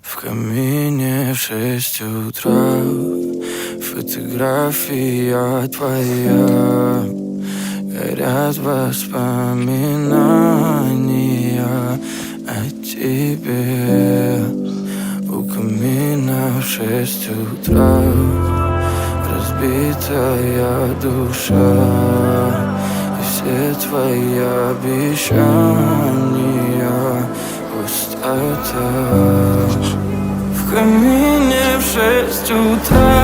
В камине в 6 утра фотография твоя. Горят воспоминания о тебе. У камина в 6 утра разбитая душа, и все твои обещания пустота. В камине в 6 утра